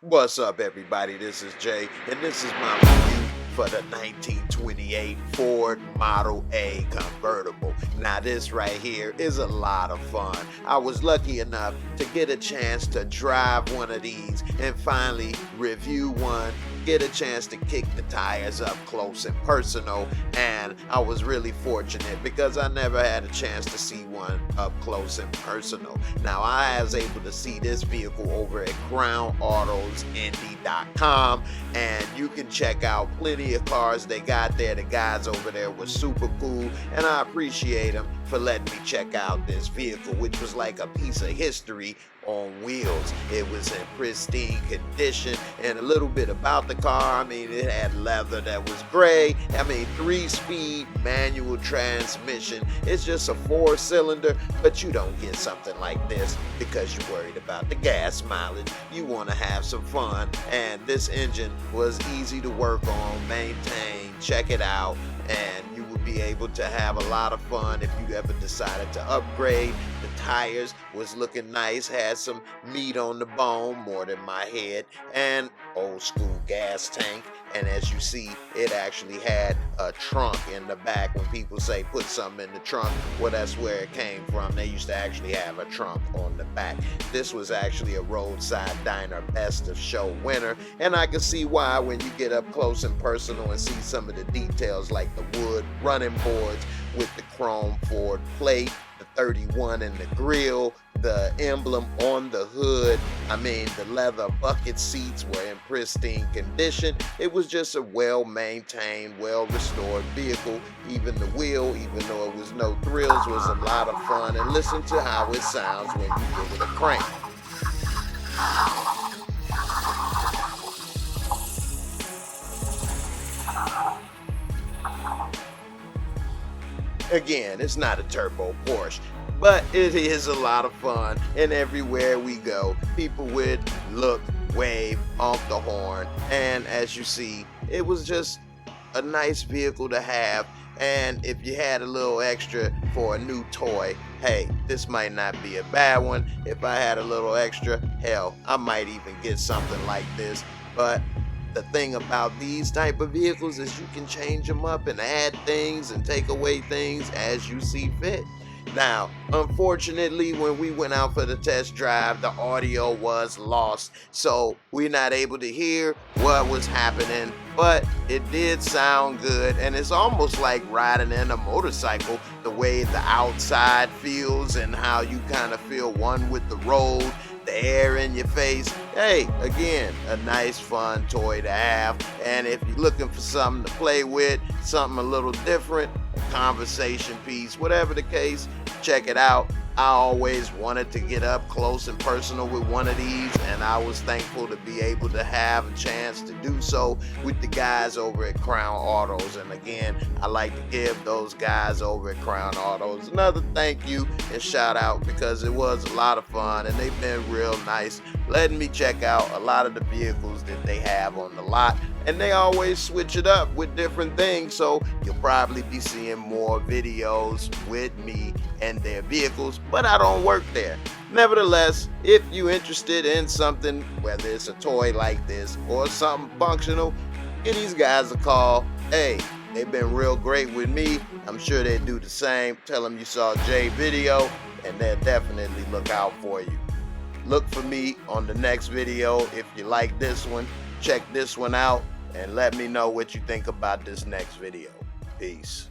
What's up, everybody? This is Jay, and this is my review for the 1928 Ford Model A Convertible. Now, this right here is a lot of fun. I was lucky enough to get a chance to drive one of these and finally review one, get a chance to kick the tires up close and personal, and I was really fortunate because I never had a chance to see one up close and personal. Now, I was able to see this vehicle over at CrownAutosIndy.com, and you can check out plenty of cars they got there. The guys over there were super cool, and I appreciate them for letting me check out this vehicle, which was like a piece of history on wheels. It was in pristine condition, and a little bit about the car. I mean, it had leather that was gray. I mean, 3-speed manual transmission. It's just a 4-cylinder, but you don't get something like this because you're worried about the gas mileage. You want to have some fun, and this engine was easy to work on, maintain, check it out, and you would be able to have a lot of fun if you ever decided to upgrade. The tires was looking nice, had some meat on the bone, more than my head, and old school gas tank. And as you see, it actually had a trunk in the back. When people say put something in the trunk, well, that's where it came from. They used to actually have a trunk on the back. This was actually a roadside diner best of show winner, and I can see why when you get up close and personal and see some of the details like the wood running boards with the chrome Ford plate, the 31 in the grill, the emblem on the hood. I mean, the leather bucket seats were in pristine condition. It was just a well-maintained, well-restored vehicle. Even the wheel, even though it was no thrills, was a lot of fun. And listen to how it sounds when you give it a crank. Again, it's not a turbo Porsche, but it is a lot of fun, and everywhere we go, people would look, wave, honk the horn, and as you see, it was just a nice vehicle to have. And if you had a little extra for a new toy, hey, this might not be a bad one. If I had a little extra, hell, I might even get something like this. But the thing about these type of vehicles is you can change them up and add things and take away things as you see fit. Now, unfortunately, when we went out for the test drive, the audio was lost, so we're not able to hear what was happening, but it did sound good, and it's almost like riding in a motorcycle, the way the outside feels and how you kind of feel one with the road, the air in your face. Hey, again, a nice fun toy to have. And if you're looking for something to play with, something a little different, a conversation piece, whatever the case, check it out. I always wanted to get up close and personal with one of these, and I was thankful to be able to have a chance to do so with the guys over at Crown Autos. And again, I like to give those guys over at Crown Autos another thank you and shout out, because it was a lot of fun, and they've been real nice letting me check out a lot of the vehicles that they have on the lot. And they always switch it up with different things, so you'll probably be seeing more videos with me and their vehicles, but I don't work there. Nevertheless, if you're interested in something, whether it's a toy like this or something functional, give these guys a call. Hey, they've been real great with me. I'm sure they do the same. Tell them you saw Jay video, and they'll definitely look out for you. Look for me on the next video. If you like this one, check this one out and let me know what you think about this next video. Peace.